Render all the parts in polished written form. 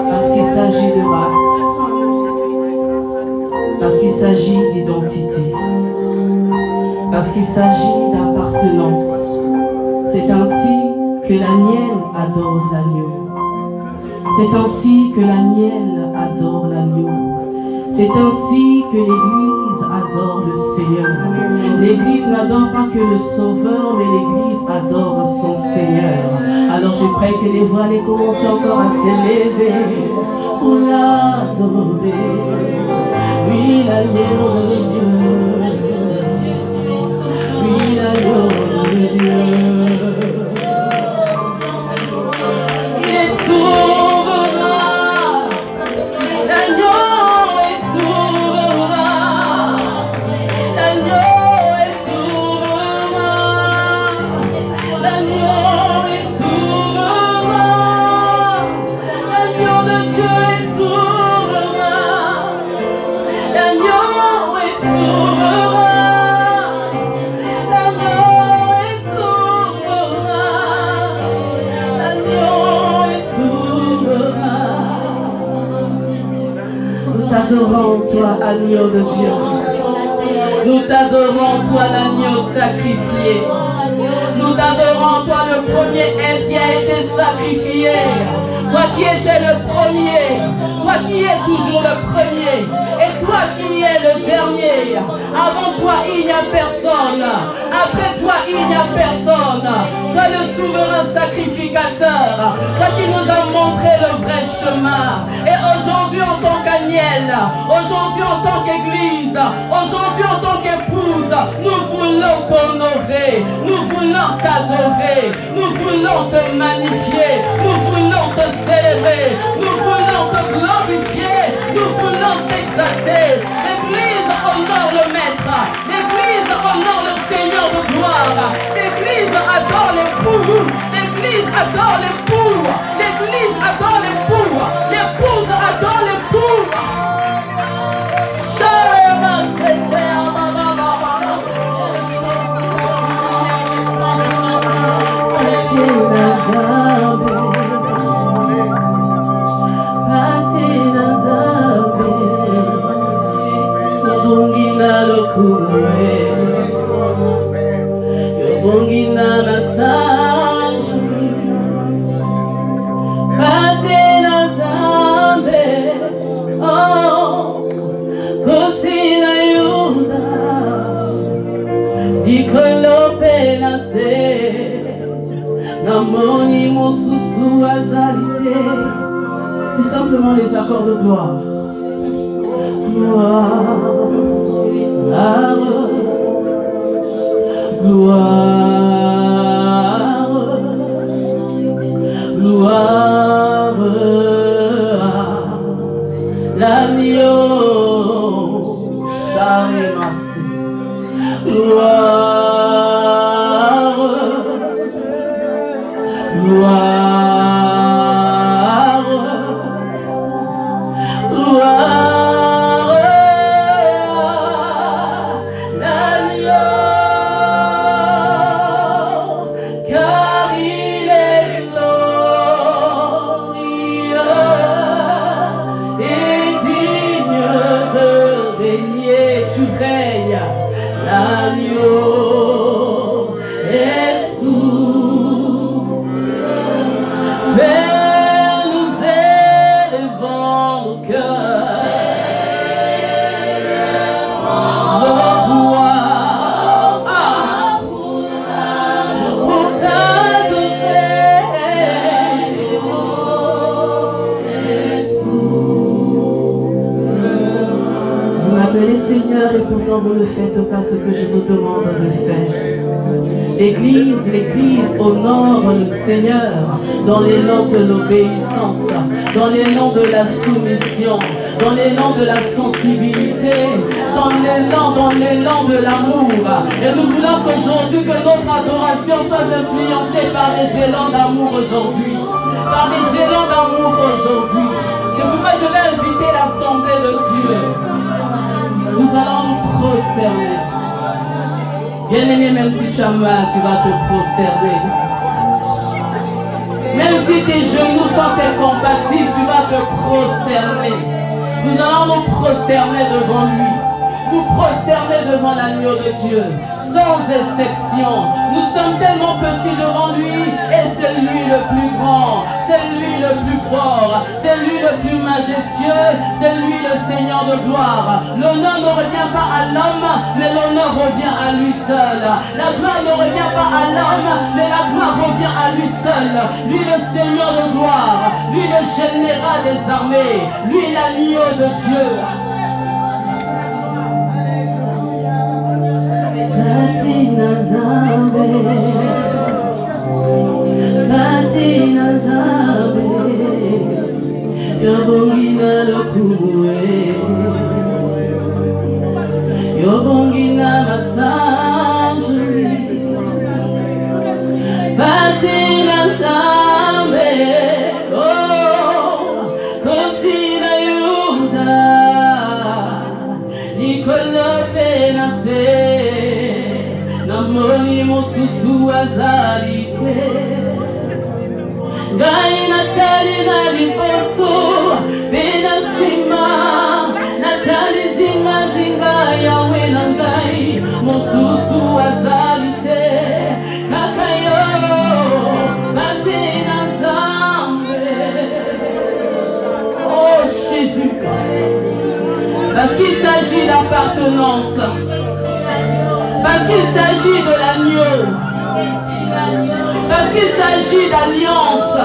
Parce qu'il s'agit de race. Parce qu'il s'agit d'identité. Parce qu'il s'agit d'appartenance. C'est ainsi que l'agnelle adore l'agneau. C'est ainsi que l'agnelle adore l'agneau. C'est ainsi que l'Église adore le Seigneur. L'Église n'adore pas que le Sauveur, mais l'Église adore son Seigneur. Alors je prie que les voiles commencent encore à s'élever pour l'adorer. Oui, l'agneau de Dieu. Oui, l'agneau de Dieu. Il est souverain. L'agneau. Nous t'adorons, toi, agneau de Dieu. Nous t'adorons, toi, l'agneau sacrifié. Nous t'adorons, toi, le premier être qui a été sacrifié. Toi qui étais le premier. Toi qui es toujours le premier. Et toi qui es le dernier. Avant toi, il n'y a personne. Après toi, il n'y a personne. Toi, le souverain sacrificateur. Toi qui nous as montré le vrai chemin. Et aujourd'hui, en tant qu'agnelle, aujourd'hui, en tant qu'église, aujourd'hui, en tant qu'épouse, nous voulons t'honorer. Nous voulons t'adorer. Nous voulons te magnifier. Nous voulons te célébrer. Nous voulons te glorifier. Nous voulons t'exalter. L'Église honore le Maître. L'Église honore le Seigneur de gloire. L'Église adore l'époux. L'Église adore l'époux. L'Église adore l'époux. L'épouse adore l'époux. Tout simplement les accords de gloire. Gloire, gloire, gloire à l'agneau charemassé. Gloire, gloire. Vous ne faites pas ce que je vous demande de faire. L'Église honore le Seigneur dans l'élan de l'obéissance, dans l'élan de la soumission, dans l'élan de la sensibilité, dans l'élan de l'amour. Et nous voulons qu'aujourd'hui que notre adoration soit influencée par les élans d'amour aujourd'hui. par des élans d'amour aujourd'hui. C'est pourquoi je vais inviter l'assemblée de Dieu. Nous allons nous prosterner. Bien-aimé, même si tu as mal, tu vas te prosterner. Même si tes genoux sont incompatibles, tu vas te prosterner. Nous allons nous prosterner devant lui. Nous prosterner devant l'agneau de Dieu. Sans exception. Nous sommes tellement petits devant lui. Et c'est lui le plus grand. C'est lui le plus fort. C'est lui le plus majestueux. C'est lui le Seigneur de gloire. L'honneur ne revient pas à l'homme, mais l'honneur revient à lui seul. La gloire ne revient pas à l'homme, mais la gloire revient à lui seul. Lui le Seigneur de gloire. Lui le général des armées. Lui l'agneau de Dieu. Patina Zambe, Patina Zambe, Yobongina Lokumwe, Yobongina Massage, Patina Zambe, oh, Kosina Yuda, Nicola Benase. Namoni mosusu azalite Gai natali na liposo Bena sima Natali zima zinga yawe na ngai Mosusu azalite Kakayo Batina zambe. Oh Jésus. Parce qu'il s'agit d'appartenance. Parce qu'il s'agit de l'agneau. Parce qu'il s'agit d'alliance.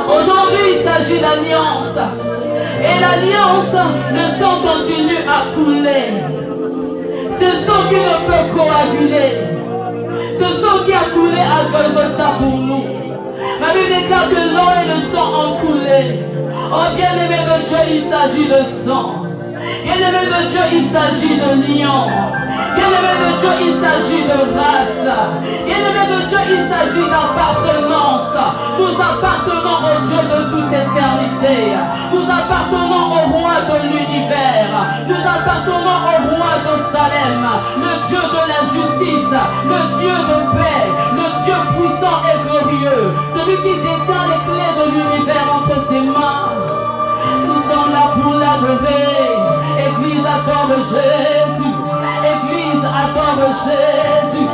Aujourd'hui, il s'agit d'alliance. Et l'alliance, le sang continue à couler. Ce sang qui ne peut coaguler. Ce sang qui a coulé à Golgotha pour nous. Ma Bible déclare que l'eau et le sang ont coulé. Oh bien-aimé de Dieu, il s'agit de sang. Bien-aimé de Dieu, il s'agit de lion. Bien-aimé de Dieu, il s'agit de race. Bien-aimé de Dieu, il s'agit d'appartenance. Nous appartenons au Dieu de toute éternité. Nous appartenons au roi de l'univers. Nous appartenons au roi de Salem, le Dieu de la justice, le Dieu de paix, le Dieu puissant et glorieux, celui qui détient les clés de l'univers entre ses mains. Nous sommes là pour l'adorer. Église adore Jésus. Église adore Jésus.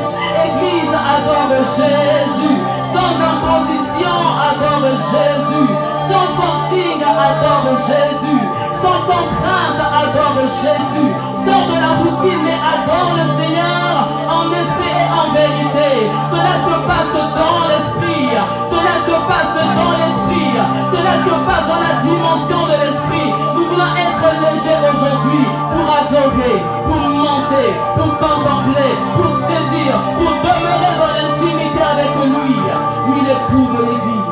Église adore Jésus. Sans imposition adore Jésus. Sans forcing adore Jésus. Sans contrainte adore Jésus. Sors de la routine mais adore le Seigneur en esprit et en vérité. Cela se passe dans l'esprit. Cela se passe dans l'esprit. Cela se passe dans la dimension de l'esprit. Nous voulons être légers aujourd'hui pour adorer, pour monter, pour contempler, pour saisir, pour demeurer dans l'intimité avec lui. Lui l'époux de l'Église.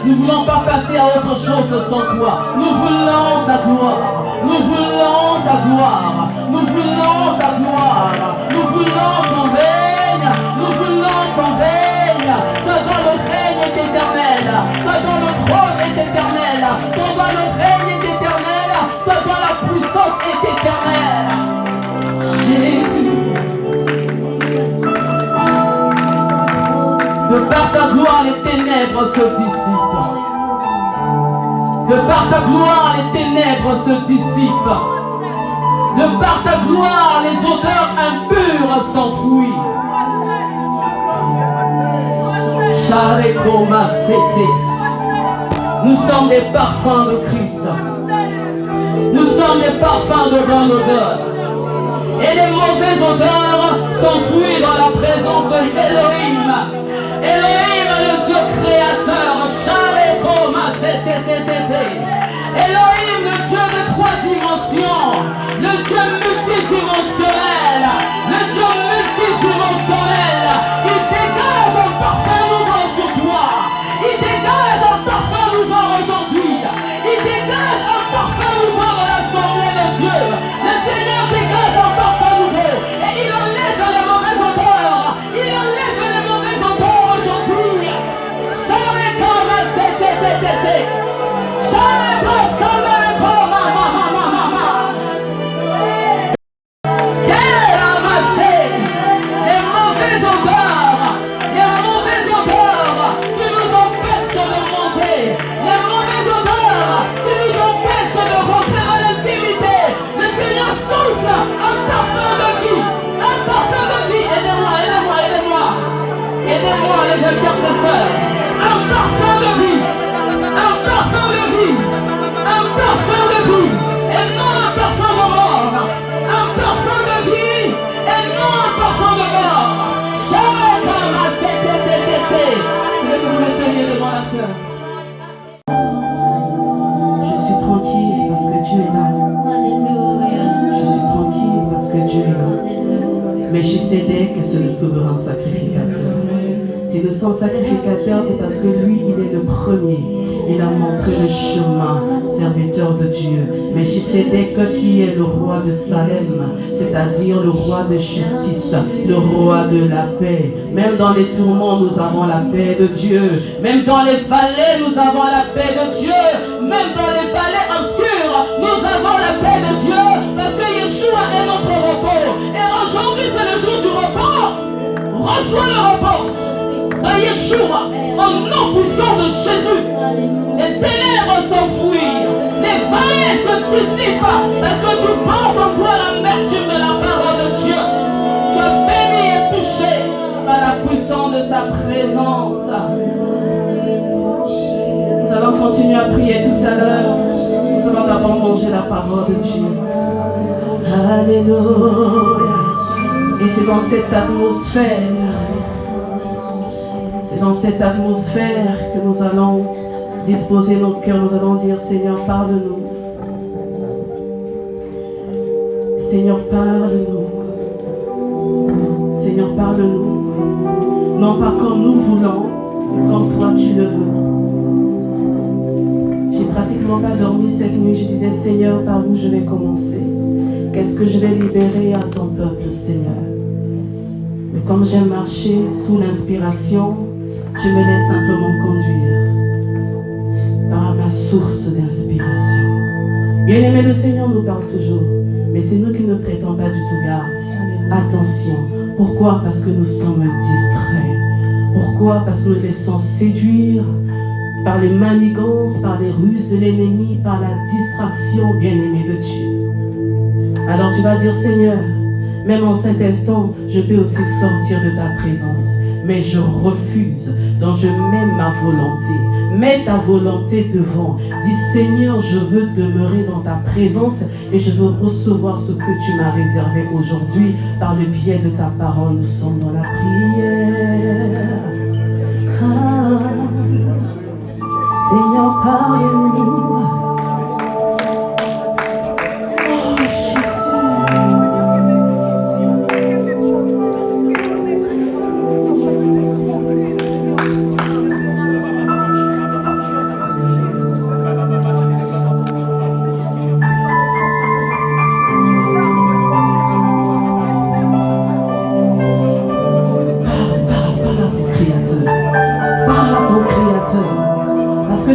Nous ne voulons pas passer à autre chose sans toi. Nous voulons ta gloire. Nous voulons ta gloire. Nous voulons ta gloire. Nous voulons ton règne. Nous voulons ton règne. Toi dans le Ton toi le règne est éternel. Ton toi la puissance est éternelle. Jésus. De par ta gloire, les ténèbres se dissipent. De par ta gloire, les ténèbres se dissipent. De par ta gloire, les odeurs impures s'enfuient. Nous sommes des parfums de Christ. Nous sommes des parfums de bonne odeur. Et les mauvaises odeurs s'enfuient dans la présence de Elohim. Elohim, le Dieu créateur. Elohim, le Dieu de 3 dimensions. Le Dieu multidimensionnel. Le Dieu multidimensionnel. Il dégage un parfum nouveau sur toi. Il dégage un parfum nouveau aujourd'hui. Il dégage un parfum nouveau dans l'assemblée de Dieu. Le Seigneur dégage un parfum nouveau. Et il enlève les mauvaises odeurs. Il enlève les mauvaises odeurs aujourd'hui. Jamais comme c'était. Jamais comme ça. Aidez-moi les intercesseurs. Un parfum de vie. Un parfum de vie. Un parfum de vie. Et non un parfum de mort. Un parfum de vie. Et non un parfum de mort. Je veux que vous me teniez devant la sœur. Je suis tranquille parce que Dieu est là. Je suis tranquille parce que Dieu est là. Mais Melchisédek, c'est le souverain sacrificateur. Si nous sommes sacrificateurs, c'est parce que lui, il est le premier. Il a montré le chemin, serviteur de Dieu. Melchisédek qui est le roi de Salem, c'est-à-dire le roi de justice, le roi de la paix. Même dans les tourments, nous avons la paix de Dieu. Même dans les vallées, nous avons la paix de Dieu. Même dans les vallées obscures, nous avons la paix de Dieu. Parce que Yeshua est notre repos. Et aujourd'hui, c'est le jour du repos. Reçois le repos. Yeshua, au nom puissant de Jésus, les ténèbres s'enfuient, les vallées se dissipent, parce que tu portes en toi l'amertume de la parole de Dieu. Sois béni et touché par la puissance de sa présence. Nous allons continuer à prier tout à l'heure. Nous allons d'abord manger la parole de Dieu. Alléluia. Et c'est dans cette atmosphère, que nous allons disposer nos cœurs. Nous allons dire: Seigneur, parle-nous. Seigneur, parle-nous. Seigneur, parle-nous. Non pas comme nous voulons, comme toi tu le veux. J'ai pratiquement pas dormi cette nuit. Je disais: Seigneur, par où je vais commencer? Qu'est-ce que je vais libérer à ton peuple, Seigneur? Mais comme j'aime marcher sous l'inspiration, je me laisse simplement conduire par ma source d'inspiration. Bien-aimé, le Seigneur nous parle toujours, mais c'est nous qui ne prêtons pas du tout garde. Attention. Pourquoi? Parce que nous sommes distraits. Pourquoi? Parce que nous laissons séduire par les manigances, par les ruses de l'ennemi, par la distraction, bien-aimé de Dieu. Alors tu vas dire: Seigneur, même en cet instant, je peux aussi sortir de ta présence. Mais je refuse, donc je mets ma volonté. Mets ta volonté devant. Dis: Seigneur, je veux demeurer dans ta présence et je veux recevoir ce que tu m'as réservé aujourd'hui par le biais de ta parole. Nous sommes dans la prière. Seigneur, parle-nous.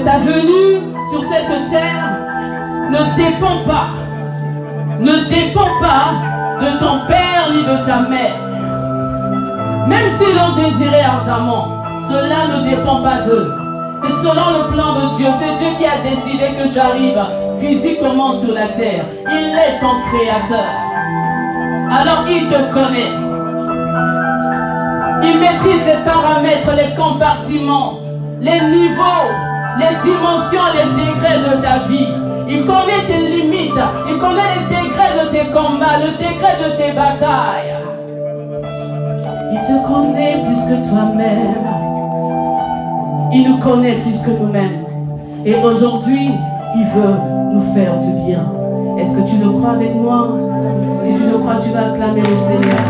Ta venue sur cette terre ne dépend pas de ton père ni de ta mère. Même s'ils l'ont désiré ardemment, cela ne dépend pas d'eux. C'est selon le plan de Dieu. C'est Dieu qui a décidé que tu arrives physiquement sur la terre. Il est ton créateur. Alors il te connaît. Il maîtrise les paramètres, les compartiments, les niveaux, les dimensions, les degrés de ta vie. Il connaît tes limites. Il connaît les degrés de tes combats, le degré de tes batailles. Il te connaît plus que toi-même. Il nous connaît plus que nous-mêmes. Et aujourd'hui, il veut nous faire du bien. Est-ce que tu le crois avec moi? Si tu le crois, tu vas acclamer le Seigneur.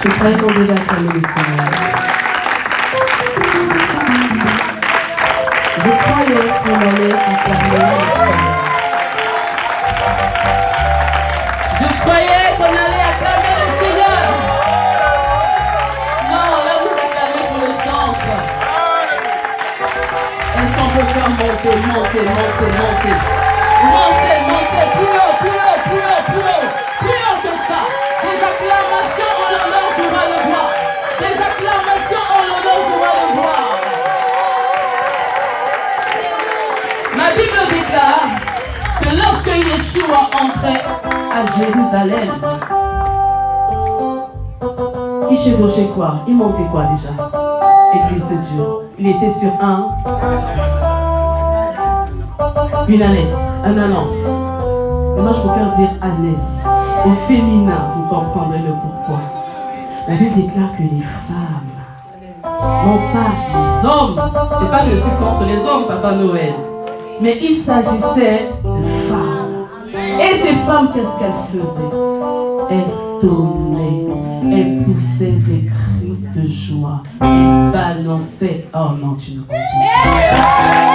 Je croyais qu'on devait acclamer le Seigneur. Je croyais qu'on allait acclamer le Seigneur. Je croyais qu'on allait acclamer le Seigneur. Non, là vous acclamez pour le chantre. Est-ce qu'on peut faire monter, monter, monter, monter? Monter, monter, plus haut, plus haut, plus haut, plus haut, plus haut que ça. Des acclamations en l'honneur du roi le gloire. Des acclamations en l'honneur du roi le gloire. Ma Bible déclare que lorsque Yeshua entrait à Jérusalem, il chevauchait quoi? Il montait quoi déjà? Église de Dieu. Il était sur une ânesse, un ânon. Mais moi je préfère dire ânesse. Au féminin, vous comprendrez le pourquoi. La Bible déclare que les femmes, non pas les hommes, c'est pas que je suis contre les hommes, Papa Noël, mais il s'agissait de femmes. Et ces femmes, qu'est-ce qu'elles faisaient? Elles donnaient, elles poussaient des cris de joie, elles balançaient. Oh non, tu ne comprends pas.